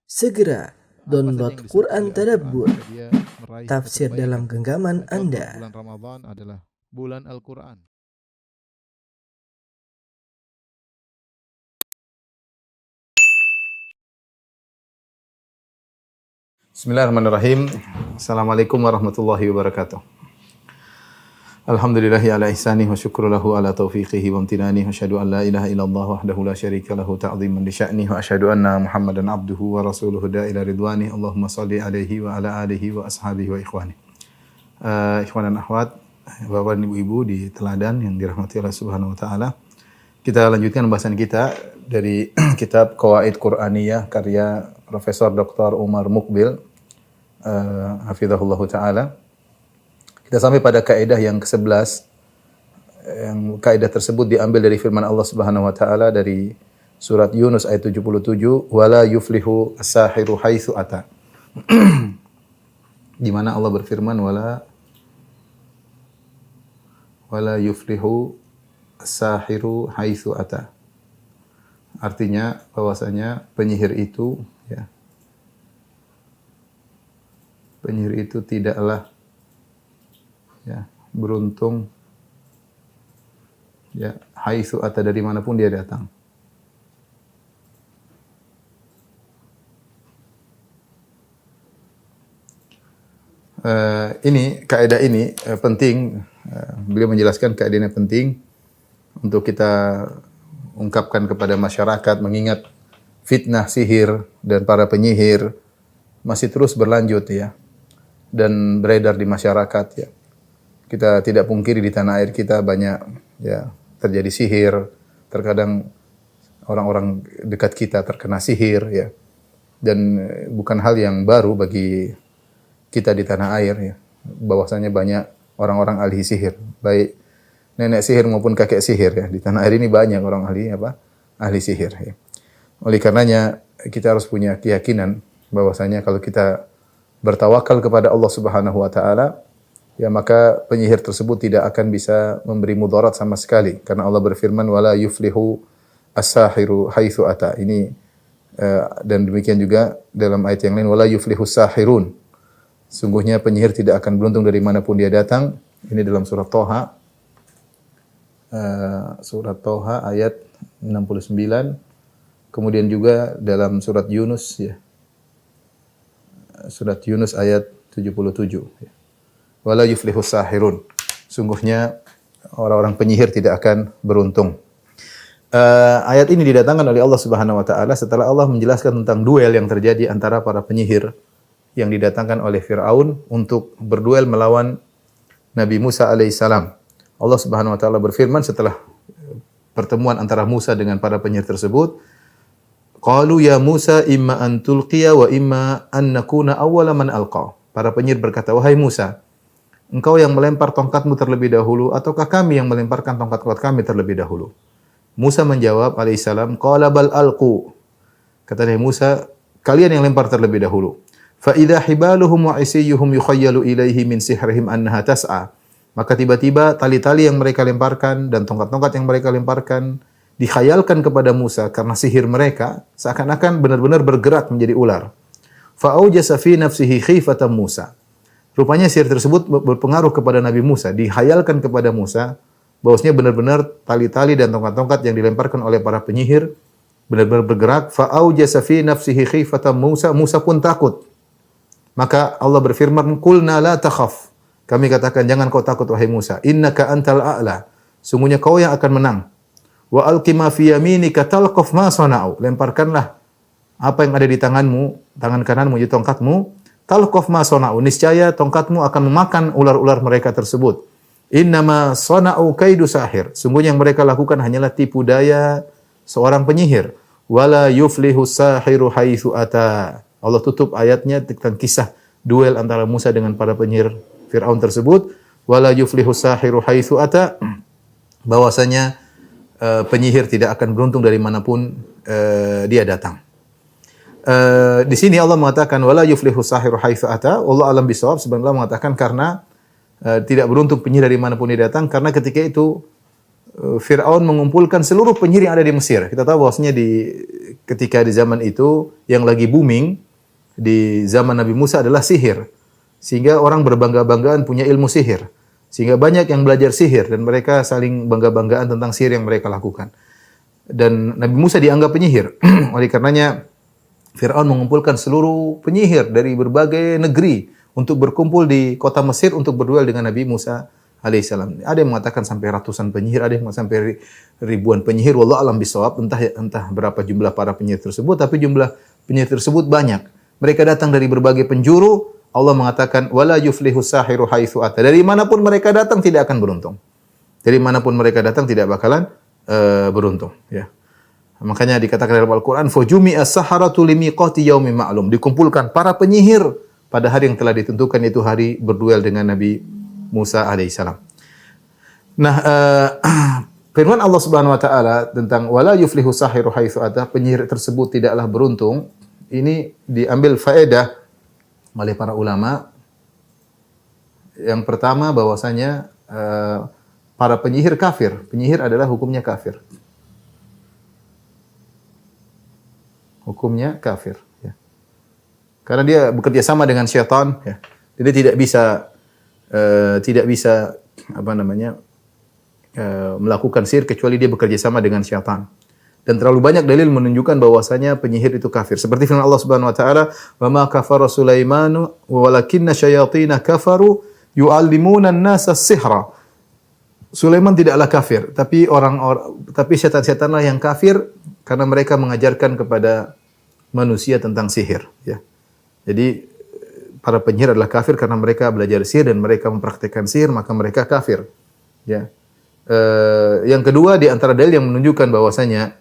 Segera download Apa saja yang Quran disebut oleh Tadabbur, Al-Quran jika dia meraih tafsir satu dalam kebaikan. genggaman Contoh Anda. bulan Ramadan adalah bulan Al-Quran. Bismillahirrahmanirrahim. Assalamualaikum warahmatullahi wabarakatuh. Alhamdulillahi ala ihsanih wa syukru lahu ala taufiqihi wa amtinani wa asyhadu an la ilaha illallah wahdahu la syarika lahu ta'ziman li sya'nih wa asyhadu anna Muhammadan abduhu wa rasuluhu da'ila ridwani. Allahumma salli alaihi wa ala alihi wa ashabihi wa ikhwani. Ikhwan dan akhwat, Bapak dan Ibu-ibu di teladan yang dirahmati Allah Subhanahu wa taala. Kita lanjutkan pembahasan kita dari kitab Qawaid Qur'aniyah karya Profesor Dr. Umar Mukbil hafizahullah taala. Kita sampai pada kaidah yang ke-11. Yang kaidah tersebut diambil dari firman Allah Subhanahu wa taala dari surat Yunus ayat 77, wala yuflihu as-sahiru haitsu ata. Di mana Allah berfirman wala yuflihu as-sahiru haitsu ata. Artinya bahwasanya penyihir itu tidaklah beruntung haitsu ata, dari manapun dia datang. Kaidah ini penting. Beliau menjelaskan kaidah ini penting untuk kita ungkapkan kepada masyarakat, mengingat fitnah sihir dan para penyihir masih terus berlanjut dan beredar di masyarakat ya. Kita tidak pungkiri di tanah air kita banyak terjadi sihir. Terkadang orang-orang dekat kita terkena sihir ya. Dan bukan hal yang baru bagi kita di tanah air ya. Bahwasanya banyak orang-orang ahli sihir, baik nenek sihir maupun kakek sihir ya. Di tanah air ini banyak orang ahli sihir ya. Oleh karenanya kita harus punya keyakinan bahwasanya kalau kita bertawakal kepada Allah Subhanahu wa taala, ya maka penyihir tersebut tidak akan bisa memberi mudarat sama sekali, karena Allah berfirman wala yuflihu as-sahiru haitsu ata. Ini dan demikian juga dalam ayat yang lain wala yuflihu sahirun. Sungguhnya penyihir tidak akan beruntung dari manapun dia datang. Ini dalam surat Toha ayat 69. Kemudian juga dalam surat Yunus Surat Yunus ayat 77 Wala yuflihus sahirun. Sungguhnya orang-orang penyihir tidak akan beruntung. Ayat ini didatangkan oleh Allah Subhanahu wa taala setelah Allah menjelaskan tentang duel yang terjadi antara para penyihir yang didatangkan oleh Firaun untuk berduel melawan Nabi Musa alaihissalam. Allah Subhanahu wa taala berfirman setelah pertemuan antara Musa dengan para penyihir tersebut, qalu ya Musa imma an tulqiya wa imma an nakuna awwala man alqa. Para penyihir berkata, wahai Musa, engkau yang melempar tongkatmu terlebih dahulu ataukah kami yang melemparkan tongkat kami terlebih dahulu? Musa menjawab alaihissalam, qala bal alqu. Kata Nabi Musa, kalian yang lempar terlebih dahulu. Fa idza hibaluhum wa isiyuhum yukhayyalu ilaihi min sihrihim annaha tas'a. Maka tiba-tiba tali-tali yang mereka lemparkan dan tongkat-tongkat yang mereka lemparkan dikhayalkan kepada Musa karena sihir mereka seakan-akan benar-benar bergerak menjadi ular. Fa aujasa fi nafsihi khifatan Musa. Rupanya sihir tersebut berpengaruh kepada Nabi Musa, dihayalkan kepada Musa bahwasanya benar-benar tali-tali dan tongkat-tongkat yang dilemparkan oleh para penyihir benar-benar bergerak. Fa aujasa fi nafsihi khifatan Musa. Musa pun takut. Maka Allah berfirman, qulna la takhaf. Kami katakan jangan kau takut wahai Musa. Innaka antal a'la. Sungguhnya kau yang akan menang. Wa alqi ma fi yaminika talqaf ma sana'u. Lemparkanlah apa yang ada di tanganmu, tangan kananmu yaitu tongkatmu. Talqaf ma sana'u. Niscaya tongkatmu akan memakan ular-ular mereka tersebut. Innama sana'u kaidu sahir. Sungguhnya yang mereka lakukan hanyalah tipu daya seorang penyihir. Wala yuflihu sahiru haitsu ata. Allah tutup ayatnya tentang kisah duel antara Musa dengan para penyihir Firaun tersebut. Wala yuflihu sahiru haitsu ata. Bahwasanya penyihir tidak akan beruntung dari manapun dia datang. Di sini Allah mengatakan wala yuflihu sahiru haitsu ata. Allah alam bisawab. Sebenarnya Allah mengatakan karena tidak beruntung penyihir dari manapun dia datang, karena ketika itu Fir'aun mengumpulkan seluruh penyihir yang ada di Mesir. Kita tahu bahwasanya ketika di zaman itu yang lagi booming di zaman Nabi Musa adalah sihir. Sehingga orang berbangga-banggaan punya ilmu sihir. Sehingga banyak yang belajar sihir dan mereka saling bangga-banggaan tentang sihir yang mereka lakukan. Dan Nabi Musa dianggap penyihir. Oleh karenanya Fir'aun mengumpulkan seluruh penyihir dari berbagai negeri untuk berkumpul di kota Mesir untuk berduel dengan Nabi Musa alaihissalam. Ada yang mengatakan sampai ratusan penyihir, ada yang mengatakan sampai ribuan penyihir. Wallahu a'lam bishawab, entah berapa jumlah para penyihir tersebut, tapi jumlah penyihir tersebut banyak. Mereka datang dari berbagai penjuru. Allah mengatakan wala yuflihu sahiru haitsu ata. Dari manapun mereka datang tidak akan beruntung. Dari manapun mereka datang tidak bakalan beruntung, ya. Makanya dikatakan dalam Al-Qur'an fujumi as-saharatu limiqati yaumin ma'lum. Dikumpulkan para penyihir pada hari yang telah ditentukan, itu hari berduel dengan Nabi Musa alaihissalam. Nah, firman Allah Subhanahu wa taala tentang wala yuflihu sahiru haitsu ata, penyihir tersebut tidaklah beruntung. Ini diambil faedah oleh para ulama. Yang pertama bahwasanya para penyihir kafir. Penyihir adalah hukumnya kafir. Hukumnya kafir, ya. Karena dia bekerja sama dengan syaitan, ya. Jadi tidak bisa melakukan sihir kecuali dia bekerja sama dengan syaitan. Dan terlalu banyak dalil menunjukkan bahwasanya penyihir itu kafir. Seperti firman Allah Subhanahu wa taala, "Wa ma kafara Sulaimanu walakinna syayatina kafaru yu'allimuna an-nasa as-sihra." Sulaiman tidaklah kafir, tapi setan-setanlah yang kafir karena mereka mengajarkan kepada manusia tentang sihir, ya. Jadi para penyihir adalah kafir karena mereka belajar sihir dan mereka mempraktikkan sihir, maka mereka kafir, ya. Yang kedua di antara dalil yang menunjukkan bahwasanya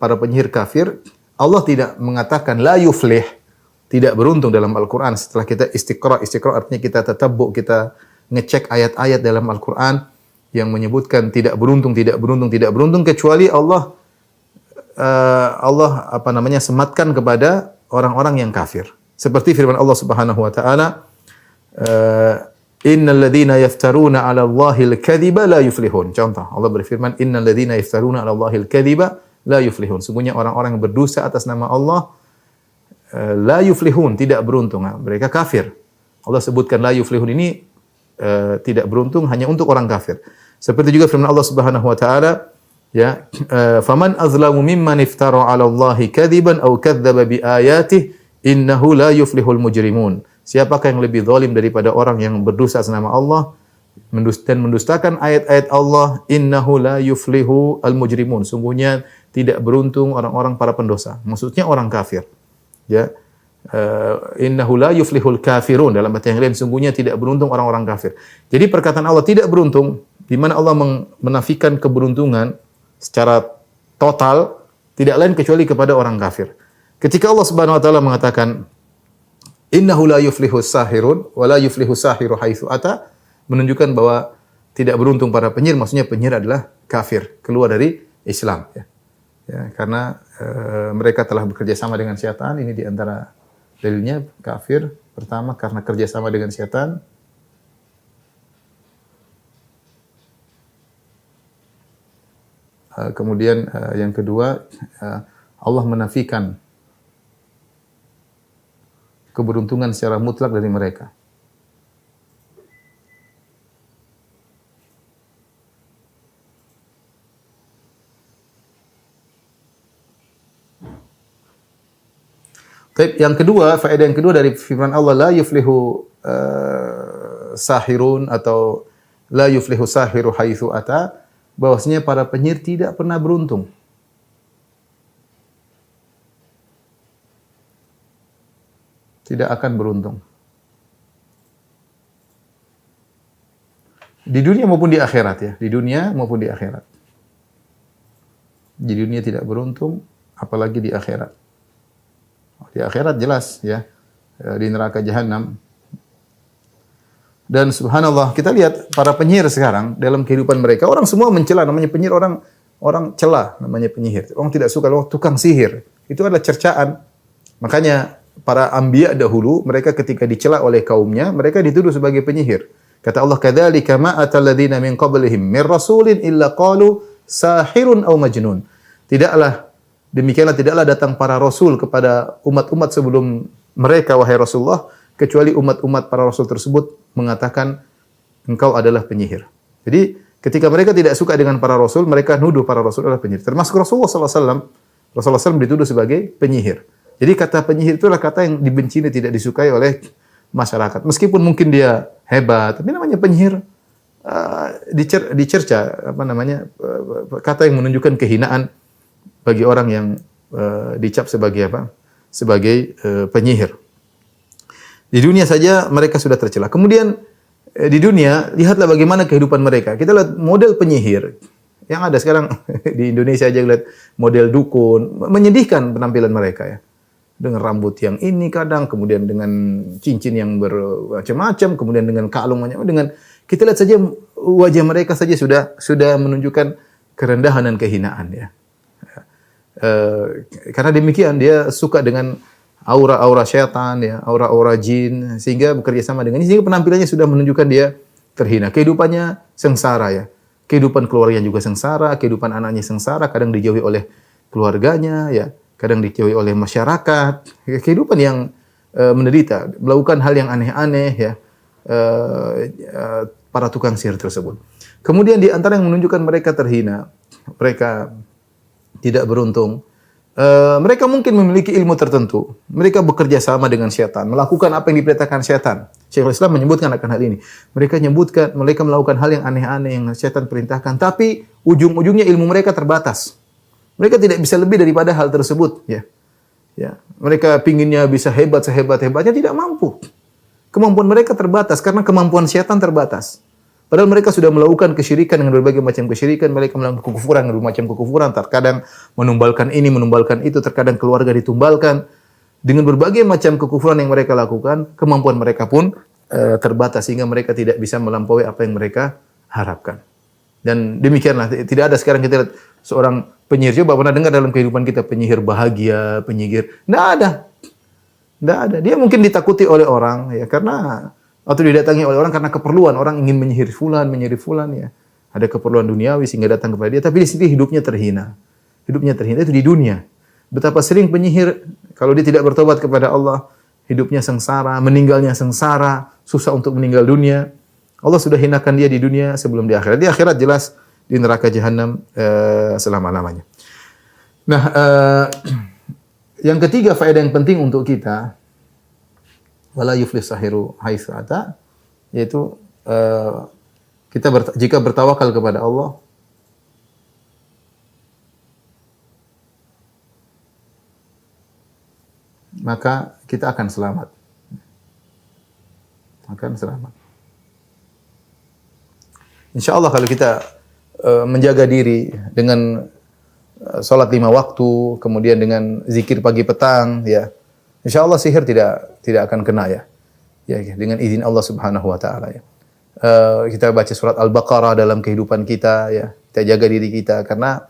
para penyihir kafir, Allah tidak mengatakan la yuflih, tidak beruntung dalam Al-Qur'an. Setelah kita istiqra artinya kita tatabbu, kita ngecek ayat-ayat dalam Al-Qur'an yang menyebutkan tidak beruntung kecuali Allah sematkan kepada orang-orang yang kafir. Seperti firman Allah Subhanahu wa taala, innal ladzina yaftaruna 'ala Allahil kadhiba la yuflihun. Contoh, Allah berfirman, innal ladzina yaftaruna 'ala Allahil kadhiba la yuflihun. Sungguhnya orang-orang yang berdusta atas nama Allah la yuflihun, tidak beruntung. Mereka kafir. Allah sebutkan la yuflihun ini tidak beruntung hanya untuk orang kafir. Seperti juga firman Allah Subhanahu wa taala, ya, faman azlamu mimman iftara 'ala Allahi kadhiban aw kadzdzaba bi ayatihi innahu la yuflihul mujrimun. Siapakah yang lebih zalim daripada orang yang berdusta atas nama Allah dan mendustakan ayat-ayat Allah? Innahu la yuflihu al mujrimun. Sungguhnya tidak beruntung orang-orang para pendosa. Maksudnya orang kafir. Ya. Innahu la yuflihul kafirun. Dalam ayat yang lain, sungguhnya tidak beruntung orang-orang kafir. Jadi perkataan Allah tidak beruntung, di mana Allah menafikan keberuntungan secara total, tidak lain kecuali kepada orang kafir. Ketika Allah Subhanahu wa taala mengatakan innahu la yuflihus sahirun wa la yuflihus sahiru haitsu ata, menunjukkan bahwa tidak beruntung para penyihir, maksudnya penyihir adalah kafir, keluar dari Islam, ya. Ya, karena mereka telah bekerja sama dengan syaitan. Ini di antara dalilnya kafir. Pertama karena kerja sama dengan syaitan. Kemudian yang kedua, Allah menafikan keberuntungan secara mutlak dari mereka. Yang kedua, faedah yang kedua dari firman Allah la yuflihu sahirun atau la yuflihu sahiru haitsu ata, bahwasanya para penyihir tidak pernah beruntung. Tidak akan beruntung. Di dunia maupun di akhirat, ya. Di dunia maupun di akhirat. Di dunia tidak beruntung, apalagi di akhirat. Di akhirat jelas, ya. Di neraka jahanam. Dan subhanallah, kita lihat para penyihir sekarang dalam kehidupan mereka, orang semua mencela namanya penyihir, orang cela namanya penyihir. Orang tidak suka, tukang sihir. Itu adalah cercaan. Makanya para anbiya dahulu, mereka ketika dicela oleh kaumnya, mereka dituduh sebagai penyihir. Kata Allah, "Kadzalika ma atal ladzina min qablihim min rasulin illa qalu sahirun aw majnun." Demikianlah tidaklah datang para rasul kepada umat-umat sebelum mereka, wahai Rasulullah, kecuali umat-umat para rasul tersebut mengatakan engkau adalah penyihir. Jadi ketika mereka tidak suka dengan para rasul, mereka nuduh para rasul adalah penyihir. Termasuk Rasulullah SAW. Rasulullah SAW dituduh sebagai penyihir. Jadi kata penyihir itulah kata yang dibenci dan tidak disukai oleh masyarakat. Meskipun mungkin dia hebat, tapi namanya penyihir dicerca, kata yang menunjukkan kehinaan bagi orang yang dicap sebagai sebagai penyihir. Di dunia saja mereka sudah tercela. Kemudian di dunia, lihatlah bagaimana kehidupan mereka. Kita lihat model penyihir yang ada sekarang di Indonesia aja, lihat model dukun, menyedihkan penampilan mereka ya. Dengan rambut yang ini kadang, kemudian dengan cincin yang bermacam-macam, kemudian dengan kalung, dengan kita lihat saja wajah mereka saja sudah menunjukkan kerendahan dan kehinaan ya. Karena demikian dia suka dengan aura-aura syaitan ya, aura-aura jin, sehingga bekerja sama dengan ini, sehingga penampilannya sudah menunjukkan dia terhina. Kehidupannya sengsara ya. Kehidupan keluarganya juga sengsara, kehidupan anaknya sengsara, kadang dijauhi oleh keluarganya ya, kadang dijauhi oleh masyarakat. Kehidupan yang menderita, melakukan hal yang aneh-aneh ya, para tukang sihir tersebut. Kemudian di antara yang menunjukkan mereka terhina, mereka tidak beruntung. Mereka mungkin memiliki ilmu tertentu. Mereka bekerja sama dengan syaitan, melakukan apa yang diperintahkan syaitan. Syekhul Islam menyebutkan akan hal ini. Mereka melakukan hal yang aneh-aneh yang syaitan perintahkan, tapi ujung-ujungnya ilmu mereka terbatas. Mereka tidak bisa lebih daripada hal tersebut, ya. Ya, mereka pinginnya bisa hebat sehebat-hebatnya, tidak mampu. Kemampuan mereka terbatas karena kemampuan syaitan terbatas. Padahal mereka sudah melakukan kesyirikan dengan berbagai macam kesyirikan, mereka melakukan kekufuran dengan berbagai macam kekufuran, terkadang menumbalkan ini, menumbalkan itu, terkadang keluarga ditumbalkan. Dengan berbagai macam kekufuran yang mereka lakukan, kemampuan mereka pun terbatas sehingga mereka tidak bisa melampaui apa yang mereka harapkan. Dan demikianlah, tidak ada sekarang kita lihat seorang penyihir. Coba pernah dengar dalam kehidupan kita penyihir bahagia, penyihir? Tidak ada. Tidak ada. Dia mungkin ditakuti oleh orang ya, karena atau didatangi oleh orang karena keperluan, orang ingin menyihir fulan ya. Ada keperluan duniawi sehingga datang kepada dia, tapi di sini hidupnya terhina. Hidupnya terhina itu di dunia. Betapa sering penyihir kalau dia tidak bertobat kepada Allah, hidupnya sengsara, meninggalnya sengsara, susah untuk meninggal dunia. Allah sudah hinakan dia di dunia sebelum di akhirat. Di akhirat jelas di neraka jahanam selama-lamanya. Nah, yang ketiga faedah yang penting untuk kita, wala yuflih sahiru haitsu ata, yaitu jika bertawakal kepada Allah, maka kita akan selamat. Akan selamat. Insyaallah kalau kita menjaga diri dengan salat 5 waktu, kemudian dengan zikir pagi petang ya, insyaallah sihir tidak akan kena ya. Ya, dengan izin Allah Subhanahu wa taala ya. Kita baca surat Al-Baqarah dalam kehidupan kita ya. Kita jaga diri kita karena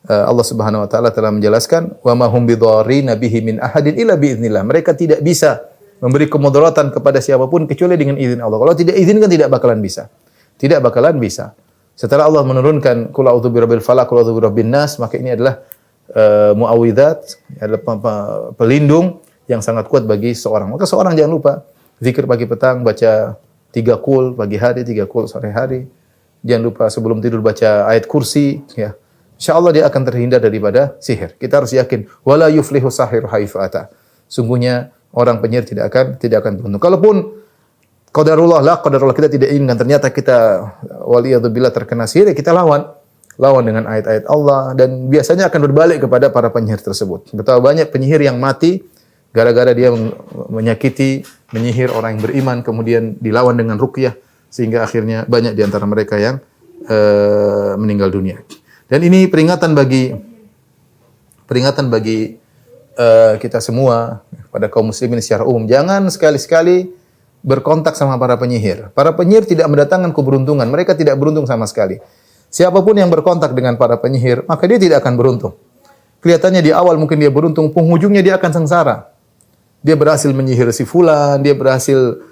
Allah Subhanahu wa taala telah menjelaskan wa ma hum bidarrina bihi min ahadin illa biiznillah. Mereka tidak bisa memberi kemudaratan kepada siapapun kecuali dengan izin Allah. Kalau tidak izinkan tidak bakalan bisa. Tidak bakalan bisa. Setelah Allah menurunkan qul a'udzu birabbil falaq, qul a'udzu birabbin nas, maka ini adalah muawwidzat, adalah pelindung yang sangat kuat bagi seorang. Maka seorang jangan lupa zikir pagi petang, baca 3 qul pagi hari, 3 qul sore hari. Jangan lupa sebelum tidur baca ayat kursi ya. Insyaallah dia akan terhindar daripada sihir. Kita harus yakin wala yuflihu sahiru haitsu ata. Sungguhnya orang penyihir tidak akan beruntung. Kalaupun qadarullah kita tidak inginkan, ternyata kita waliyadzubillah terkena sihir, kita lawan dengan ayat-ayat Allah, dan biasanya akan berbalik kepada para penyihir tersebut. Betapa banyak penyihir yang mati gara-gara dia menyihir orang yang beriman, kemudian dilawan dengan ruqyah sehingga akhirnya banyak di antara mereka yang meninggal dunia. Dan ini peringatan bagi kita semua, pada kaum muslimin secara umum, jangan sekali-sekali berkontak sama para penyihir. Para penyihir tidak mendatangkan keberuntungan, mereka tidak beruntung sama sekali. Siapapun yang berkontak dengan para penyihir, maka dia tidak akan beruntung. Kelihatannya di awal mungkin dia beruntung, penghujungnya dia akan sengsara. Dia berhasil menyihir si fulan, dia berhasil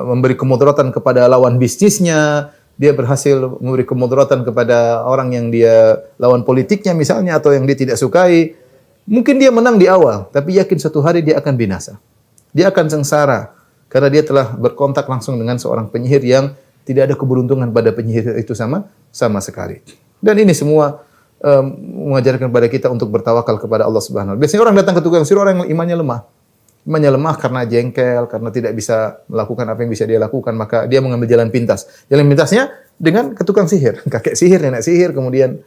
memberi kemudaratan kepada lawan bisnisnya, dia berhasil memberi kemudaratan kepada orang yang dia lawan politiknya misalnya atau yang dia tidak sukai. Mungkin dia menang di awal, tapi yakin suatu hari dia akan binasa. Dia akan sengsara karena dia telah berkontak langsung dengan seorang penyihir yang tidak ada keberuntungan pada penyihir itu sama sekali. Dan ini semua mengajarkan kepada kita untuk bertawakal kepada Allah Subhanahu wa taala. Biasanya orang datang ke tukang sihir orang yang imannya lemah. Imannya lemah karena jengkel, karena tidak bisa melakukan apa yang bisa dia lakukan, maka dia mengambil jalan pintas. Jalan pintasnya dengan ke tukang sihir, kakek sihir, nenek sihir, kemudian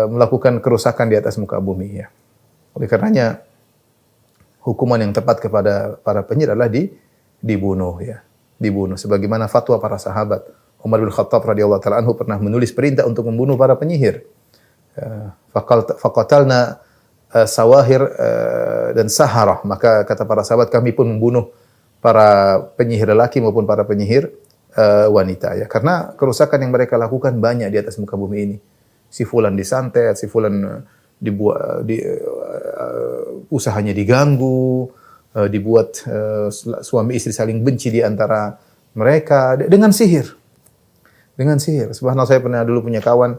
melakukan kerusakan di atas muka bumi. Ya. Oleh karenanya hukuman yang tepat kepada para penyihir adalah dibunuh. Ya. Dibunuh. Sebagaimana fatwa para sahabat. Umar bin Khattab radhiyallahu taala anhu pernah menulis perintah untuk membunuh para penyihir. Faqatalna sawahir dan saharah. Maka kata para sahabat kami pun membunuh para penyihir lelaki maupun para penyihir wanita ya. Karena kerusakan yang mereka lakukan banyak di atas muka bumi ini. Si fulan disantet, si fulan usahanya diganggu, dibuat suami istri saling benci di antara mereka dengan sihir. Dengan sihir. Subhanallah, saya pernah dulu punya kawan,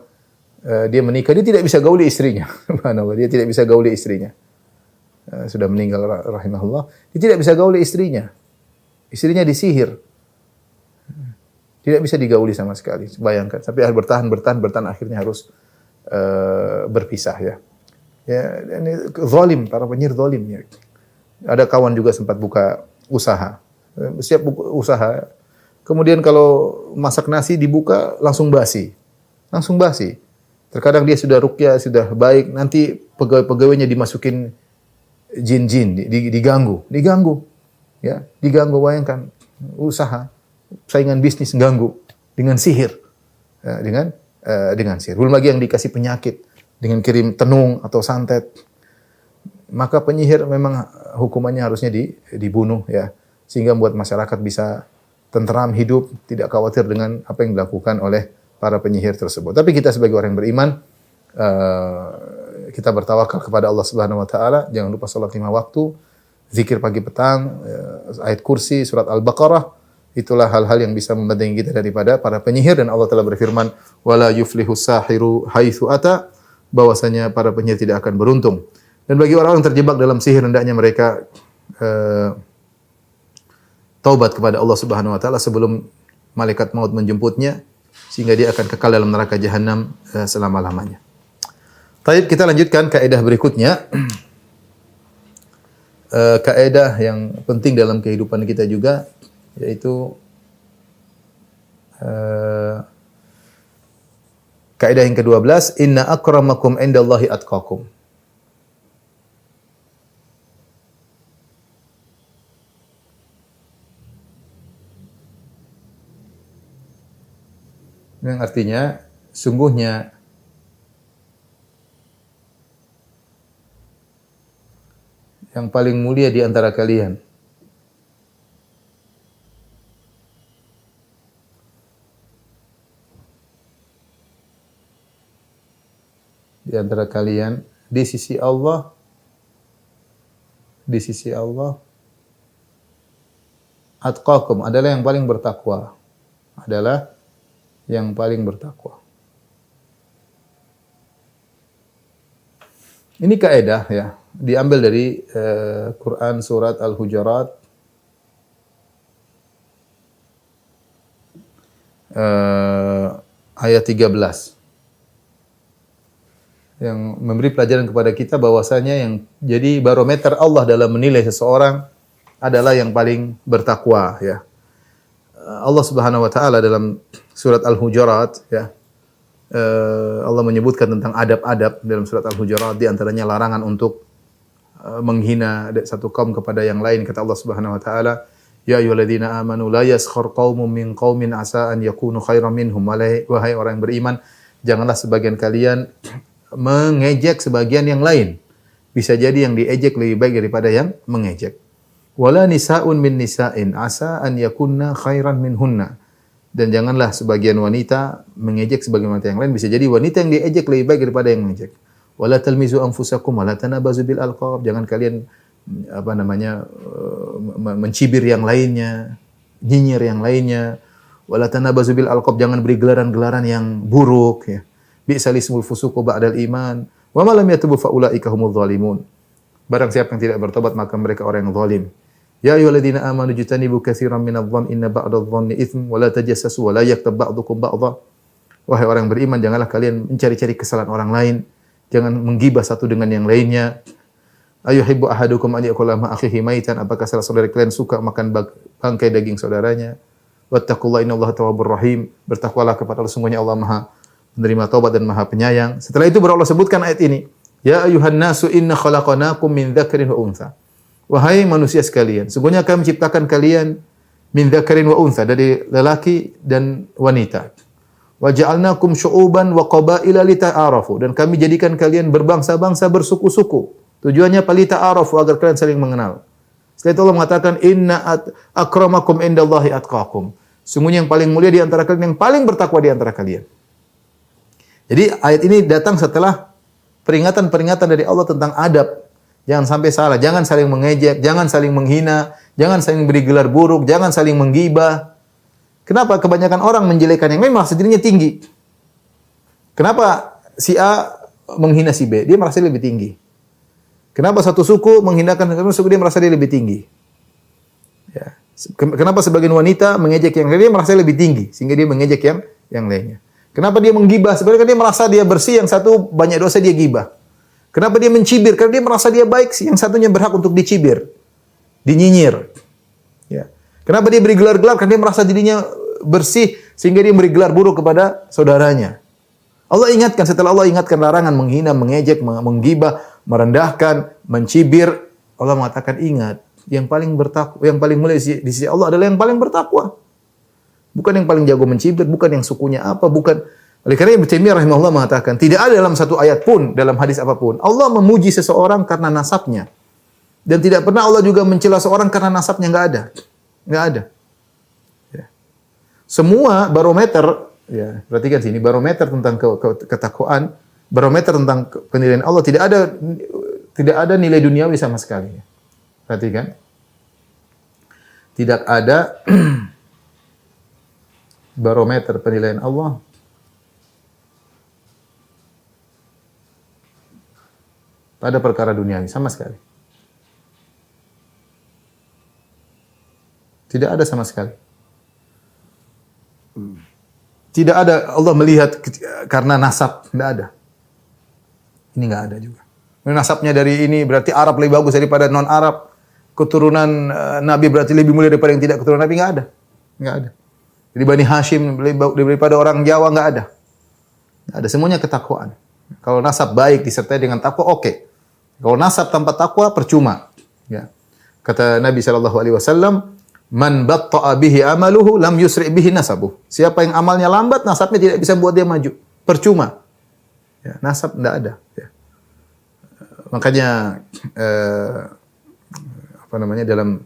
dia menikah, dia tidak bisa gauli istrinya. Subhanallah, dia tidak bisa gauli istrinya. Sudah meninggal rahimahullah. Dia tidak bisa gauli istrinya. Istrinya disihir. Tidak bisa digauli sama sekali. Bayangkan. Tapi bertahan, akhirnya harus berpisah ya. Ya, ini zalim, para penyihir zalim ya. Ada kawan juga sempat buka usaha. Siap buka usaha. Kemudian kalau masak nasi dibuka langsung basi. Langsung basi. Terkadang dia sudah ruqyah, sudah baik, nanti pegawai-pegawainya dimasukin jin-jin, diganggu. Ya, diganggu, bayangkan usaha, saingan bisnis ganggu dengan sihir. Ya, dengan sihir. Belum lagi yang dikasih penyakit dengan kirim tenung atau santet. Maka penyihir memang hukumannya harusnya dibunuh ya, sehingga membuat masyarakat bisa tenteram hidup, tidak khawatir dengan apa yang dilakukan oleh para penyihir tersebut. Tapi kita sebagai orang yang beriman, kita bertawakal kepada Allah Subhanahu wa taala, jangan lupa salat 5 waktu, zikir pagi petang, ayat kursi, surat Al-Baqarah, itulah hal-hal yang bisa membentengi kita daripada para penyihir. Dan Allah telah berfirman, wala yuflihus sahiru haitsu ata, bahwasanya para penyihir tidak akan beruntung. Dan bagi orang-orang yang terjebak dalam sihir, hendaknya mereka taubat kepada Allah Subhanahu wa taala sebelum malaikat maut menjemputnya, sehingga dia akan kekal dalam neraka jahanam selama-lamanya. Baik, kita lanjutkan kaidah berikutnya. Kaidah yang penting dalam kehidupan kita juga, yaitu kaidah yang ke-12, inna akramakum indallahi atqakum. Yang artinya, sungguhnya yang paling mulia di antara kalian di sisi Allah atqakum adalah yang paling bertakwa. Ini kaidah ya, diambil dari Quran surat Al-Hujurat ayat 13. Yang memberi pelajaran kepada kita bahwasanya yang jadi barometer Allah dalam menilai seseorang adalah yang paling bertakwa ya. Allah Subhanahu wa taala dalam surat Al-Hujurat ya, Allah menyebutkan tentang adab-adab dalam surat Al-Hujurat, di antaranya larangan untuk menghina satu kaum kepada yang lain. Kata Allah Subhanahu wa taala, ya ayyuhalladzina amanu la yaskhar qaumun min qaumin asa an yakunu khairan minhum. Wahai orang yang beriman, janganlah sebagian kalian mengejek sebagian yang lain. Bisa jadi yang diejek lebih baik daripada yang mengejek. Wala nisaun min nisa'in asa an yakunna khairan minhunna. Dan janganlah sebagian wanita mengejek sebagian wanita yang lain, bisa jadi wanita yang diejek lebih baik daripada yang mengejek. Wala talmizu anfusakum wala tanabazu bil alqab. Jangan kalian mencibir yang lainnya, nyinyir yang lainnya. Wala tanabazu bil alqab, jangan beri gelaran-gelaran yang buruk ya. Bi'sal ismul fusuqu ba'dal iman wa ma lam yatubu fa ulaika humudz zalimun. Barang siapa yang tidak bertobat maka mereka orang yang zalim. Ya ayyuhalladzina amanu jtanibu katsiran minadh-dhanni inna ba'dadh-dhanni itsm wa la tajassasu wa la yaktab ba'dukum ba'dha. Wahai orang beriman, janganlah kalian mencari-cari kesalahan orang lain, jangan menggibah satu dengan yang lainnya. Ayuhibbu ahadukum an ya'kula ma akhihi maitan, apakah salah saudara kalian suka makan bangkai daging saudaranya? Wattaqullaha innallaha tawwabur rahim. Bertakwalah kepada Allah, sungguhnya Allah Maha menerima taubat dan Maha penyayang. Setelah itu baru Allah sebutkan ayat ini. Ya ayuhan nasu inna khalaqnakum min dzakarin wa untha. Wahai manusia sekalian, sungguhnya kami menciptakan kalian min dzakarin wa untha, dari lelaki dan wanita. Wa ja'alnakum syu'uban wa qabaila lita'arafu, dan kami jadikan kalian berbangsa-bangsa, bersuku-suku. Tujuannya lita'arafu, agar kalian saling mengenal. Setelah itu Allah mengatakan inna akramakum indallahi atqakum. Sungguhnya yang paling mulia di antara kalian, yang paling bertakwa di antara kalian. Jadi ayat ini datang setelah peringatan-peringatan dari Allah tentang adab. Jangan sampai salah, jangan saling mengejek, jangan saling menghina, jangan saling beri gelar buruk, jangan saling menggibah. Kenapa kebanyakan orang menjelekkan yang lain merasa dirinya tinggi? Kenapa si A menghina si B? Dia merasa lebih tinggi. Kenapa satu suku menghinakan suku, dia merasa dia lebih tinggi? Ya. Kenapa sebagian wanita mengejek yang lain, dia merasa lebih tinggi sehingga dia mengejek yang lainnya. Kenapa dia menggibah? Sebenarnya dia merasa dia bersih, yang satu banyak dosa, dia gibah. Kenapa dia mencibir? Karena dia merasa dia baik, yang satunya berhak untuk dicibir, dinyinyir. Ya. Kenapa dia beri gelar-gelar? Karena dia merasa dirinya bersih sehingga dia beri gelar buruk kepada saudaranya. Allah ingatkan, setelah Allah ingatkan larangan menghina, mengejek, menggibah, merendahkan, mencibir, Allah mengatakan ingat, yang paling bertakwa, yang paling mulia di sisi Allah adalah yang paling bertakwa. Bukan yang paling jago mencibir, bukan yang sukunya apa, bukan. Oleh karena Ibnu Taimiyah rahimahullah mengatakan, tidak ada dalam satu ayat pun, dalam hadis apapun, Allah memuji seseorang karena nasabnya. Dan tidak pernah Allah juga mencela seorang karena nasabnya, enggak ada. Enggak ada. Ya. Semua barometer, ya, perhatikan sini, barometer tentang ketakwaan, barometer tentang penilaian Allah, tidak ada nilai duniawi sama sekali. Perhatikan. Tidak ada barometer penilaian Allah pada perkara duniawi sama sekali. Tidak ada sama sekali. Tidak ada Allah melihat karena nasab, tidak ada. Ini enggak ada juga. Nasabnya dari ini berarti Arab lebih bagus daripada non-Arab. Keturunan Nabi berarti lebih mulia daripada yang tidak keturunan Nabi, enggak ada. Enggak ada. Jadi Bani Hashim lebih daripada orang Jawa, enggak ada. Enggak ada, semuanya ketakwaan. Kalau nasab baik disertai dengan takwa, oke. Kalau nasab tanpa takwa, percuma. Ya. Kata Nabi SAW, man batta'a bihi amaluhu lam yusri' bihi nasabuh. Siapa yang amalnya lambat, nasabnya tidak bisa buat dia maju. Percuma. Ya, nasab enggak ada. Ya. Makanya dalam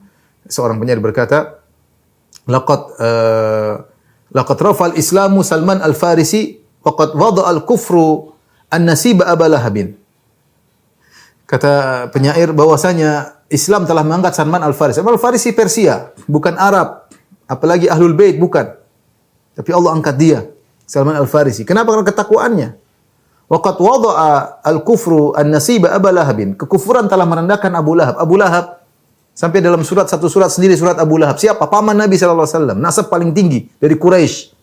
seorang penyair berkata, laqad rafa'al Islamu Salman al-Farisi wa qad wada'a al-kufru an-nasiba Aba Lahabin. Kata penyair bahwasanya Islam telah mengangkat Salman al-Farisi. Salman al-Farisi Persia, bukan Arab, apalagi Ahlul Bait, bukan. Tapi Allah angkat dia, Salman al-Farisi. Kenapa? Karena ketakwaannya. Wa qad wada'a al-kufru an-nasiba Aba Lahabin. Kekufuran telah merendahkan Abu Lahab. Abu Lahab sampai dalam satu surat sendiri, surat Abu Lahab. Siapa? Paman Nabi SAW. Nasab paling tinggi dari Quraisy.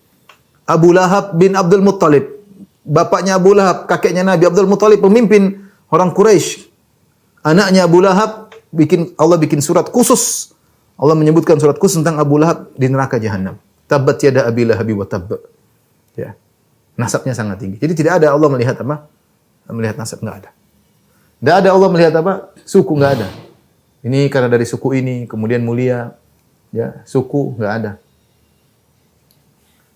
Abu Lahab bin Abdul Muttalib. Bapaknya Abu Lahab, kakeknya Nabi. Abdul Muttalib pemimpin orang Quraisy. Anaknya Abu Lahab, Allah bikin surat khusus. Allah menyebutkan surat khusus tentang Abu Lahab di neraka Jahannam. Tabbat yada Abi Lahabi wa tabb. Ya. Nasabnya sangat tinggi. Jadi tidak ada Allah melihat apa? Melihat nasab, enggak ada. Tidak ada Allah melihat apa? Suku, enggak ada. Ini karena dari suku ini, kemudian mulia. Ya, suku, enggak ada.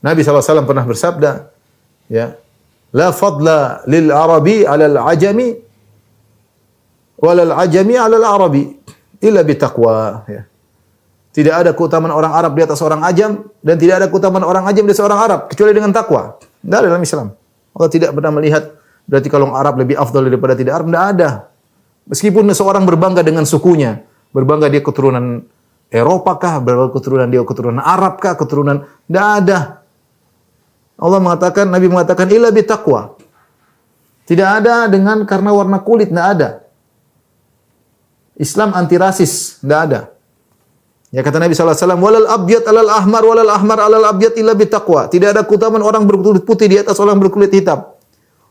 Nabi SAW pernah bersabda, ya, la fadla lil Arabi 'alal ajami walal ajami 'alal Arabi illa bitaqwa. Ya. Tidak ada keutamaan orang Arab di atas orang Ajam, dan tidak ada keutamaan orang Ajam di atas orang Arab kecuali dengan takwa. Tidak ada dalam Islam. Allah tidak pernah melihat berarti kalau orang Arab lebih afdal daripada tidak Arab, tidak ada. Meskipun seorang berbangga dengan sukunya, berbangga dia keturunan Eropa kah, keturunan dia keturunan Arab kah, keturunan tidak ada. Allah mengatakan, Nabi mengatakan illa bi taqwa. Tidak ada dengan karena warna kulit, tidak ada. Islam anti rasis, tidak ada. Ya kata Nabi SAW, walal abyad alal ahmar, walal ahmar alal abyad illa bi taqwa. Tidak ada keutamaan orang berkulit putih di atas orang berkulit hitam.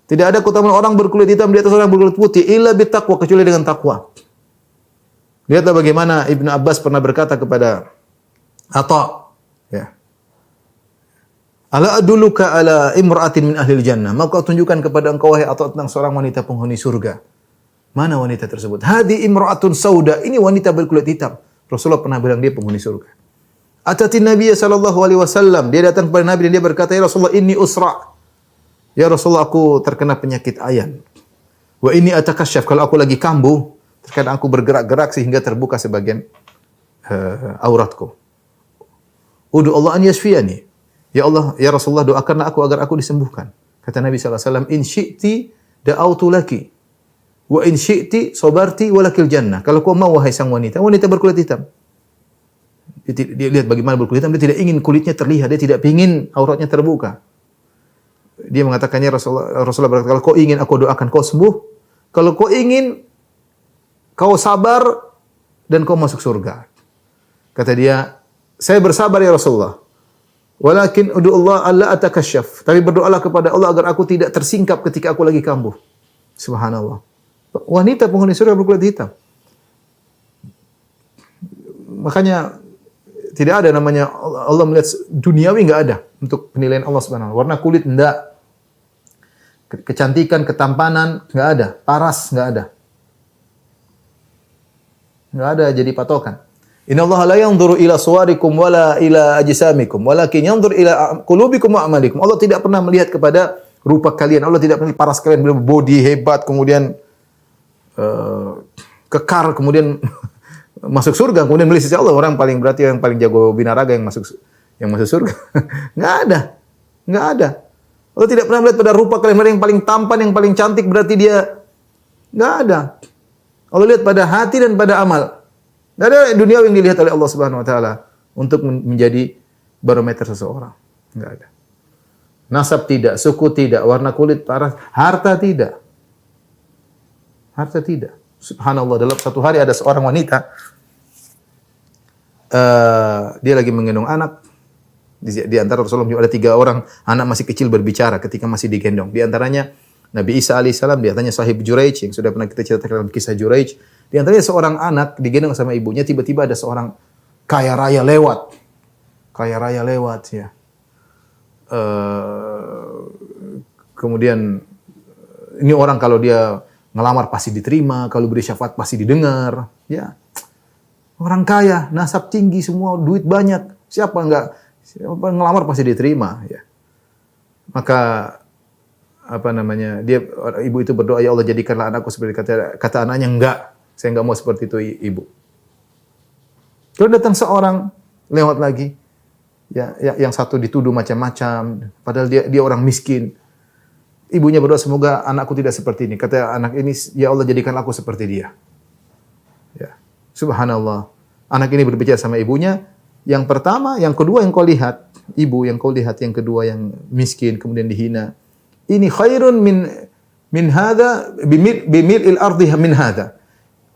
Tidak ada keutamaan orang berkulit hitam di atas orang berkulit putih illa bi taqwa, kecuali dengan takwa. Lihatlah bagaimana Ibnu Abbas pernah berkata kepada Atha, ya. Ala adulluka ala imra'atin min ahlil jannah. Maka aku tunjukkan kepada engkau wahai Atha tentang seorang wanita penghuni surga. Mana wanita tersebut? Hadi imra'atun sauda. Ini wanita berkulit hitam. Rasulullah pernah bilang dia penghuni surga. Atatin Nabi sallallahu alaihi wasallam. Dia datang kepada Nabi dan dia berkata, "Ya Rasulullah, inni usra." Ya Rasulullah, aku terkena penyakit ayan. Wa inni atakasyaf. Kalau aku lagi kambuh, terkadang aku bergerak-gerak sehingga terbuka sebagian auratku. Udu Allah an yashfiyani. Ya Allah, ya Rasulullah, doakanlah aku agar aku disembuhkan. Kata Nabi sallallahu alaihi wasallam, "In syi'ti da'autu laki. Wa in syi'ti sabarti walakil jannah." Kalau kau mau wahai sang wanita, wanita berkulit hitam. Dia lihat bagaimana berkulit hitam, dia tidak ingin kulitnya terlihat, dia tidak ingin auratnya terbuka. Dia mengatakannya Rasulullah berkata, kalau kau ingin aku doakan kau sembuh, kalau kau ingin kau sabar dan kau masuk surga. Kata dia, saya bersabar ya Rasulullah. Walakin udu Allah alla atakasyaf. Tapi berdoalah kepada Allah agar aku tidak tersingkap ketika aku lagi kambuh. Subhanallah. Wanita penghuni surga berkulit hitam. Makanya tidak ada namanya Allah melihat duniawi, enggak ada untuk penilaian Allah Subhanahu wa taala. Warna kulit enggak. Kecantikan, ketampanan enggak ada. Paras enggak ada. Enggak ada jadi patokan. Innallaha la yanzuru ila suwarikum wala ila ajsamikum, walakin yanzur ila qulubikum wa a'malikum. Allah tidak pernah melihat kepada rupa kalian. Allah tidak pernah paras kalian, beliau body hebat, kemudian kekar, kemudian masuk surga, kemudian beli sisi Allah. Orang paling berarti yang paling jago binaraga yang masuk surga. Enggak ada. Enggak ada. Allah tidak pernah melihat pada rupa kalian, yang paling tampan, yang paling cantik berarti dia. Enggak ada. Allah lihat pada hati dan pada amal. Tidak ada dunia yang dilihat oleh Allah Subhanahu wa taala untuk menjadi barometer seseorang. Enggak ada. Nasab tidak, suku tidak, warna kulit, paras, harta tidak. Harta tidak. Subhanallah, dalam satu hari ada seorang wanita, dia lagi menggendong anak. Di antara Rasulullah ada 3 orang anak masih kecil berbicara ketika masih digendong. Di antaranya Nabi Isa alaihissalam, di antaranya sahib Juraij yang sudah pernah kita ceritakan dalam kisah Juraij. Di antaranya seorang anak digendong sama ibunya, tiba-tiba ada seorang kaya raya lewat. Kaya raya lewat ya. Kemudian ini orang kalau dia ngelamar pasti diterima, kalau beri syafaat pasti didengar, ya. Orang kaya, nasab tinggi semua, duit banyak. Siapa ngelamar pasti diterima, ya. Maka ibu itu berdoa, ya Allah jadikanlah anakku seperti kata anaknya, enggak, saya enggak mau seperti itu ibu. Lalu datang seorang lewat lagi, ya, yang satu dituduh macam-macam, padahal dia orang miskin. Ibunya berdoa, semoga anakku tidak seperti ini. Kata anak ini, ya Allah jadikan aku seperti dia. Ya. Subhanallah. Anak ini berbicara sama ibunya. Yang pertama, yang kedua yang kau lihat, ibu yang kau lihat, yang kedua yang miskin kemudian dihina. Ini khairun min hadza bimil'il ardi min hadza.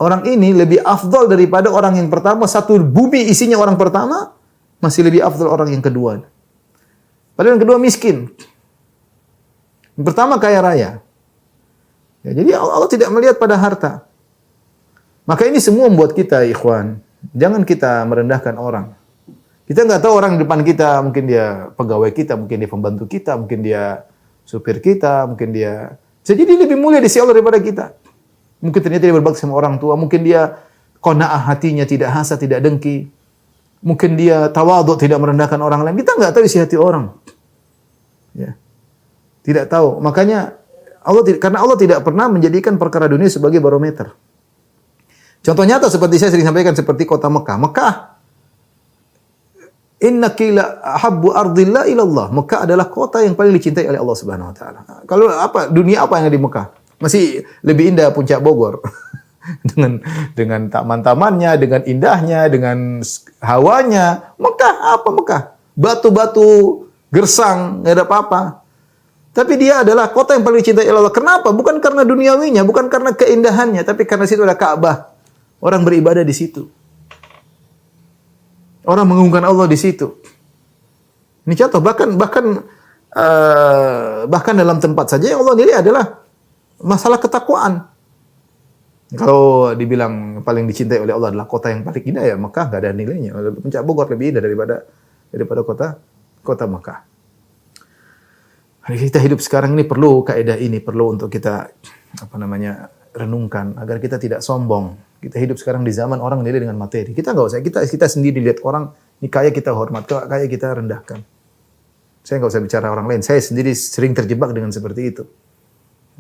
Orang ini lebih afdal daripada orang yang pertama. Satu bumi isinya orang pertama masih lebih afdal orang yang kedua. Padahal yang kedua miskin. Yang pertama kaya raya. Ya, jadi Allah tidak melihat pada harta. Maka ini semua membuat kita, ikhwan, jangan kita merendahkan orang. Kita nggak tahu orang di depan kita, mungkin dia pegawai kita, mungkin dia pembantu kita, mungkin dia supir kita, mungkin dia bisa jadi lebih mulia di sisi Allah daripada kita. Mungkin ternyata dia berbakti sama orang tua, mungkin dia qanaah hatinya, tidak hasad, tidak dengki. Mungkin dia tawadhu, tidak merendahkan orang lain. Kita nggak tahu isi hati orang. Ya. Tidak tahu. Makanya karena Allah tidak pernah menjadikan perkara dunia sebagai barometer. Contoh nyata seperti saya sering sampaikan seperti kota Mekah. Mekah, innaki la ahabbu ardillah ilallah. Mekah adalah kota yang paling dicintai oleh Allah Subhanahu wa taala. Kalau dunia apa yang ada di Mekah? Masih lebih indah Puncak Bogor. dengan taman-tamannya, dengan indahnya, dengan hawanya. Mekah apa Mekah? Batu-batu gersang, nggak ada apa-apa. Tapi dia adalah kota yang paling dicintai Allah. Kenapa? Bukan karena duniawinya, bukan karena keindahannya, tapi karena situ ada Ka'bah. Orang beribadah di situ. Orang mengagungkan Allah di situ. Ini contoh, bahkan dalam tempat saja yang Allah nilai adalah masalah ketakwaan. Kalau dibilang paling dicintai oleh Allah adalah kota yang paling indah, ya Mekah nggak ada nilainya. Puncak Bogor lebih indah daripada kota Mekah. Kita hidup sekarang ini perlu kaidah ini, perlu untuk kita renungkan agar kita tidak sombong. Kita hidup sekarang di zaman orang nilai dengan materi. Kita nggak usah, kita sendiri lihat orang ini kaya kita hormat, kaya kita rendahkan. Saya nggak usah bicara orang lain. Saya sendiri sering terjebak dengan seperti itu.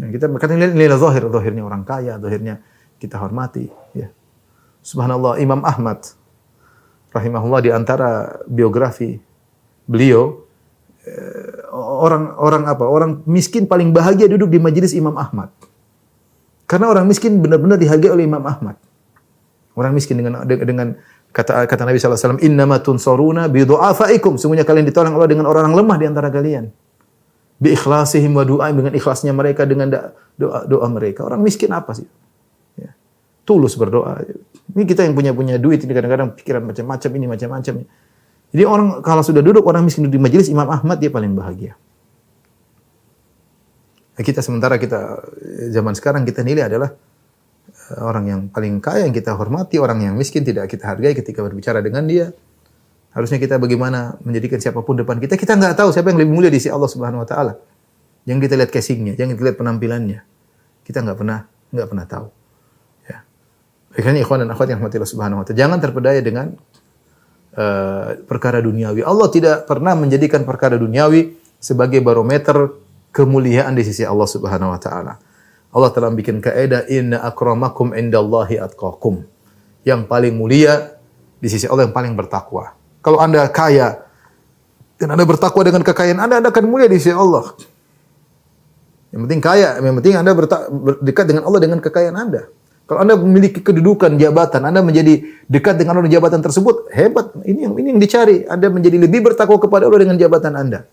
Nah, kita kadang nilai zahirnya orang kaya, zahirnya kita hormati. Ya. Subhanallah, Imam Ahmad rahimahullah, di antara biografi beliau, orang miskin paling bahagia duduk di majelis Imam Ahmad. Karena orang miskin benar-benar dihargai oleh Imam Ahmad. Orang miskin dengan kata Nabi sallallahu alaihi wasallam, "Innama tunsaruna bi du'afaikum." Sungguhnya kalian ditolong Allah dengan orang-orang lemah di antara kalian. Bi ikhlasihim wa du'aihim, dengan ikhlasnya mereka, dengan doa mereka. Orang miskin apa sih? Ya. Tulus berdoa. Ini kita yang punya duit ini kadang-kadang pikiran macam-macam ini macam-macam. Jadi orang kalau sudah duduk orang miskin di majelis Imam Ahmad, dia paling bahagia. Sementara kita zaman sekarang kita nilai adalah orang yang paling kaya yang kita hormati, orang yang miskin tidak kita hargai ketika berbicara dengan dia. Harusnya kita bagaimana menjadikan siapapun depan kita, kita nggak tahu siapa yang lebih mulia di sisi Allah Subhanahu wa taala. Yang kita lihat casingnya, jangan kita lihat penampilannya. Kita nggak pernah tahu. Ya. Makanya ikhwan dan akhwat yang rahmatillah Subhanahu wa taala, jangan terpedaya dengan perkara duniawi. Allah tidak pernah menjadikan perkara duniawi sebagai barometer kemuliaan di sisi Allah Subhanahu wa taala. Allah telah bikin kaidah, inna akramakum indallahi atqakum. Yang paling mulia di sisi Allah yang paling bertakwa. Kalau Anda kaya dan Anda bertakwa dengan kekayaan Anda akan mulia di sisi Allah. Yang penting kaya, yang penting Anda dekat dengan Allah dengan kekayaan Anda. Kalau Anda memiliki kedudukan, jabatan, Anda menjadi dekat dengan Allah jabatan tersebut, hebat. Ini yang dicari. Anda menjadi lebih bertakwa kepada Allah dengan jabatan Anda.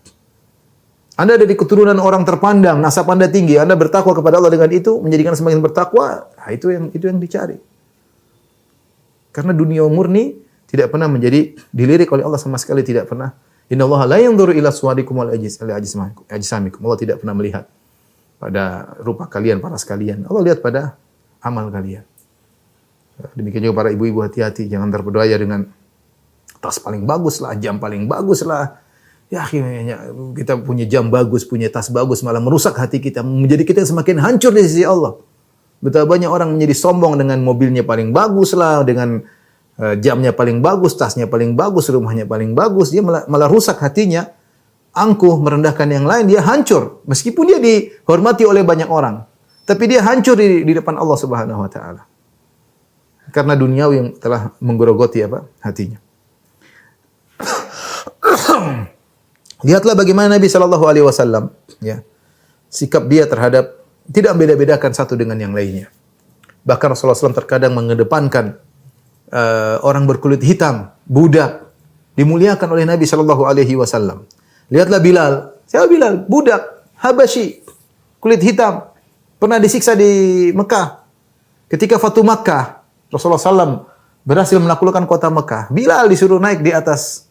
Anda ada di keturunan orang terpandang, nasab Anda tinggi, Anda bertakwa kepada Allah dengan itu, menjadikan semakin bertakwa, nah itu yang dicari. Karena dunia murni tidak pernah menjadi dilirik oleh Allah sama sekali, tidak pernah. Innallaha la yanzuru ila suwarikum wal ajsamikum. Allah tidak pernah melihat pada rupa kalian, para sekalian. Allah lihat pada amal kalian. Demikian juga para ibu-ibu, hati-hati, jangan terpedaya dengan tas paling bagus lah, jam paling bagus lah. Ya akhirnya kita punya jam bagus, punya tas bagus, malah merusak hati kita, menjadi kita semakin hancur di sisi Allah. Betapa banyak orang menjadi sombong dengan mobilnya paling bagus lah, dengan jamnya paling bagus, tasnya paling bagus, rumahnya paling bagus, dia malah rusak hatinya, angkuh, merendahkan yang lain, dia hancur. Meskipun dia dihormati oleh banyak orang, tapi dia hancur di depan Allah Subhanahu wa taala. Karena duniawi yang telah menggerogoti hatinya. Lihatlah bagaimana Nabi sallallahu alaihi wasallam, ya. Sikap dia terhadap tidak membeda-bedakan satu dengan yang lainnya. Bahkan Rasulullah SAW terkadang mengedepankan orang berkulit hitam, budak, dimuliakan oleh Nabi sallallahu alaihi wasallam. Lihatlah Bilal. Siapa Bilal? Budak Habasyi, kulit hitam, pernah disiksa di Mekah. Ketika Fatu Makkah, Rasulullah SAW berhasil menaklukkan kota Mekah. Bilal disuruh naik di atas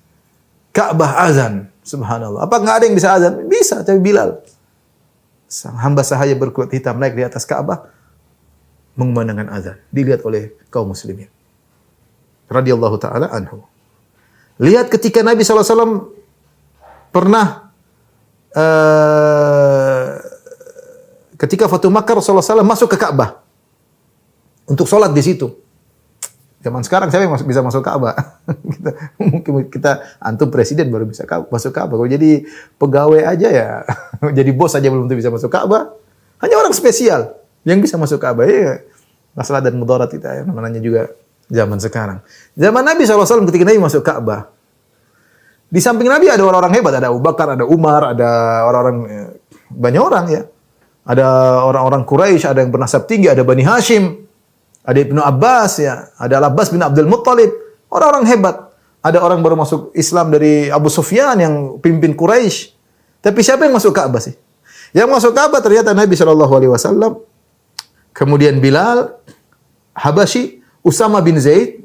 Ka'bah azan. Subhanallah. Apa nggak ada yang bisa azan? Bisa, tapi Bilal, sang hamba sahaya berkulit hitam, naik di atas Ka'bah mengumandangkan azan. Dilihat oleh kaum muslimin. Radhiyallahu ta'ala anhu. Lihat ketika Nabi SAW pernah ketika Fatu Makkah, Rasulullah SAW masuk ke Ka'bah untuk sholat di situ. Zaman sekarang siapa yang bisa masuk Ka'bah? Mungkin kita antum presiden baru bisa masuk Ka'bah. Kalau jadi pegawai aja ya, jadi bos aja belum tentu bisa masuk Ka'bah. Hanya orang spesial yang bisa masuk Ka'bah. Ya, masalah dan mudarat kita ya, namanya juga zaman sekarang. Zaman Nabi SAW ketika Nabi masuk Ka'bah, di samping Nabi ada orang-orang hebat, ada Abu Bakar, ada Umar, ada orang-orang, banyak orang ya. Ada orang-orang Quraisy, ada yang bernasab tinggi, ada Bani Hashim. Ada Ibnu Abbas ya, ada Al-Abbas bin Abdul Muttalib, orang-orang hebat. Ada orang baru masuk Islam dari Abu Sufyan yang pimpin Quraisy. Tapi siapa yang masuk Ka'bah sih? Yang masuk Ka'bah ternyata Nabi Shallallahu alaihi wasallam, kemudian Bilal, Habasyi, Usama bin Zaid.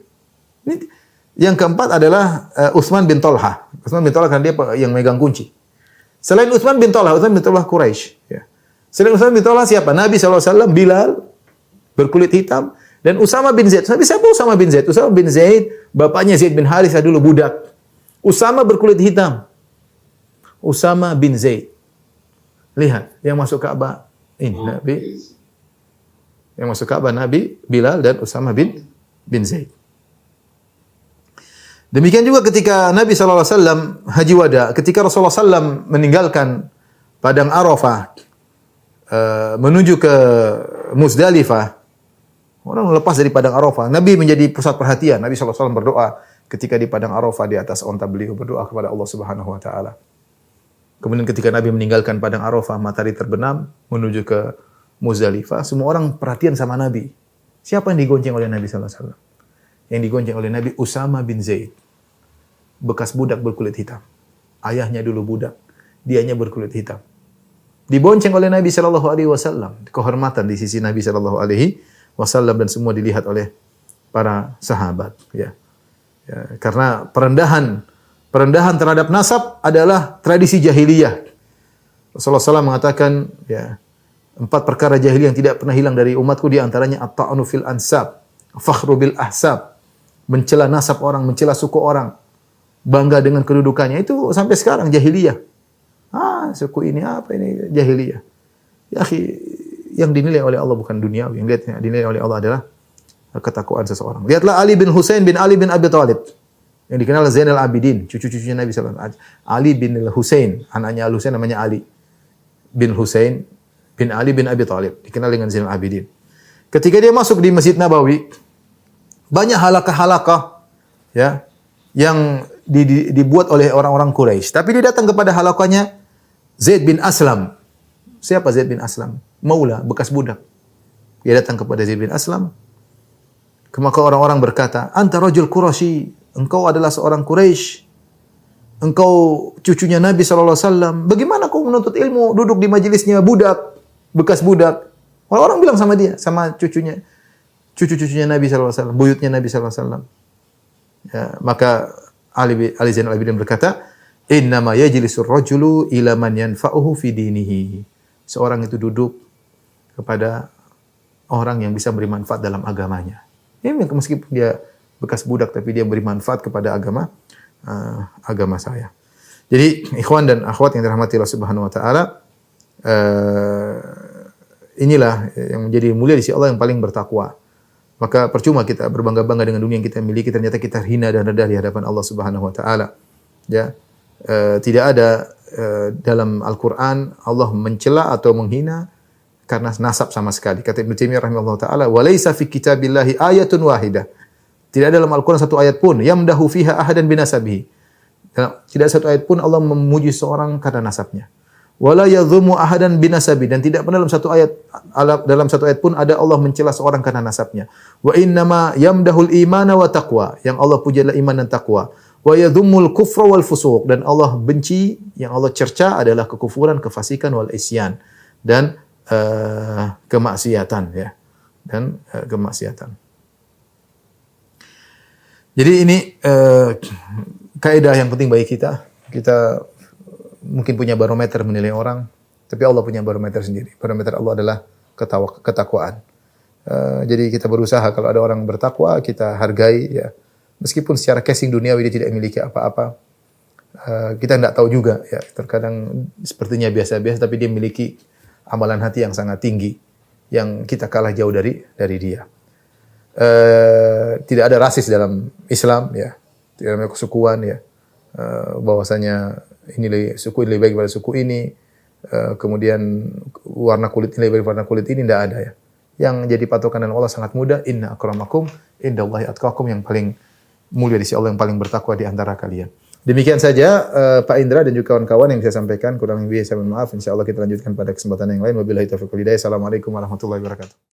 Yang keempat adalah Utsman bin Talha. Utsman bin Talha kan dia yang megang kunci. Selain Utsman bin Talha Quraisy. Ya. Selain Utsman bin Talha siapa? Nabi SAW, Bilal, berkulit hitam, dan Usama bin Zaid. Tapi siapa Usama bin Zaid? Usama bin Zaid, bapaknya Zaid bin Harithah dulu budak. Usama berkulit hitam. Usama bin Zaid. Lihat, yang masuk Ka'bah ini Nabi. Yang masuk Ka'bah Nabi, Bilal, dan Usama bin Zaid. Demikian juga ketika Nabi SAW haji wada, ketika Rasulullah SAW meninggalkan Padang Arafah, menuju ke Muzdalifah, orang lepas dari Padang Arafah, Nabi menjadi pusat perhatian. Nabi SAW berdoa ketika di Padang Arafah di atas onta beliau, berdoa kepada Allah Subhanahu Wa Taala. Kemudian ketika Nabi meninggalkan Padang Arafah, matahari terbenam menuju ke Muzdalifah, semua orang perhatian sama Nabi. Siapa yang digonceng oleh Nabi SAW? Yang digonceng oleh Nabi Usama bin Zaid, bekas budak berkulit hitam. Ayahnya dulu budak, dianya berkulit hitam. Dibonceng oleh Nabi Shallallahu Alaihi Wasallam, kehormatan di sisi Nabi Shallallahu Alaihi Wasallam, dan semua dilihat oleh para sahabat. Ya, karena perendahan terhadap nasab adalah tradisi jahiliyah. Rasulullah SAW mengatakan, ya, 4 perkara jahiliyah yang tidak pernah hilang dari umatku, di antaranya at-ta'anu fil ansab, fakhru bil ahsab, mencela nasab orang, mencela suku orang, bangga dengan kedudukannya. Itu sampai sekarang jahiliyah. Suku ini apa ini, jahiliyah. Ya akhi, yang dinilai oleh Allah bukan duniawi, yang dinilai oleh Allah adalah ketakwaan seseorang. Lihatlah Ali bin Husain bin Ali bin Abi Thalib, yang dikenal Zainal Abidin, cucu-cucunya Nabi SAW. Ali bin Husain, anaknya Al-Husain namanya Ali bin Husain bin Ali bin Abi Thalib, dikenal dengan Zainal Abidin. Ketika dia masuk di Masjid Nabawi, banyak halakah-halakah ya yang dibuat oleh orang-orang Quraisy. Tapi dia datang kepada halakahnya Zaid bin Aslam. Siapa Zaid bin Aslam? Maula, bekas budak. Dia datang kepada Zaid bin Aslam. Maka orang-orang berkata, "Anta rajul Quraisy, engkau adalah seorang Quraisy. Engkau cucunya Nabi SAW. Bagaimana kau menuntut ilmu duduk di majelisnya budak, bekas budak?" Orang-orang bilang sama dia, sama cucu-cucunya Nabi SAW, buyutnya Nabi SAW. Ya, maka Ali Zainal Abidin berkata, "Innama yajlisur rajulu ila man yanfa'uhu fi dinihi." Seorang itu duduk kepada orang yang bisa beri manfaat dalam agamanya. Ya, meskipun dia bekas budak, tapi dia beri manfaat kepada agama saya. Jadi, ikhwan dan akhwat yang dirahmati Allah Subhanahu Wa Taala, inilah yang menjadi mulia di sisi Allah yang paling bertakwa. Maka percuma kita berbangga-bangga dengan dunia yang kita miliki, ternyata kita hina dan rendah di hadapan Allah Subhanahu Wa Taala. Ya, tidak ada dalam Al-Quran Allah mencela atau menghina karena nasab sama sekali. Kata Ibnu Taimiyah rahimahullah taala, "Wa laisa fi kitabillahi ayatun wahidah." Tidak ada dalam Al-Quran satu ayat pun yamdahu fiha ahadan binasabihi. Tidak satu ayat pun Allah memuji seorang karena nasabnya. Wala yadhumu ahadan binasabi, dan tidak pernah dalam satu ayat pun ada Allah mencela seorang karena nasabnya. Wa innama yamdahul imana wa taqwa, yang Allah puji adalah iman dan takwa. Wa yadhummul kufra wal fusuq, dan Allah benci, yang Allah cerca adalah kekufuran, kefasikan, wal isyan, dan kemaksiatan, ya. Dan kemaksiatan. Jadi ini kaidah yang penting bagi kita. Kita mungkin punya barometer menilai orang, tapi Allah punya barometer sendiri. Barometer Allah adalah ketakwaan. Jadi kita berusaha kalau ada orang bertakwa, kita hargai, ya. Meskipun secara casing duniawi dia tidak memiliki apa-apa, kita tidak tahu juga, ya. Terkadang sepertinya biasa-biasa, tapi dia memiliki amalan hati yang sangat tinggi, yang kita kalah jauh dari dia. Tidak ada rasis dalam Islam, ya. Tidak ada kesukuan, ya. Bahwasanya suku ini lebih baik daripada suku ini, kemudian warna kulit ini lebih baik daripada warna kulit ini, tidak ada, ya. Yang jadi patokan dan Allah sangat mudah, inna akramakum indallahi atqakum, yang paling mulia di sisi Allah, yang paling bertakwa di antara kalian. Demikian saja Pak Indra dan juga kawan-kawan yang saya sampaikan, kurang lebih saya mohon maaf. Insyaallah kita lanjutkan pada kesempatan yang lain. Wabillahi taufiq wal hidayah. Assalamualaikum warahmatullahi wabarakatuh.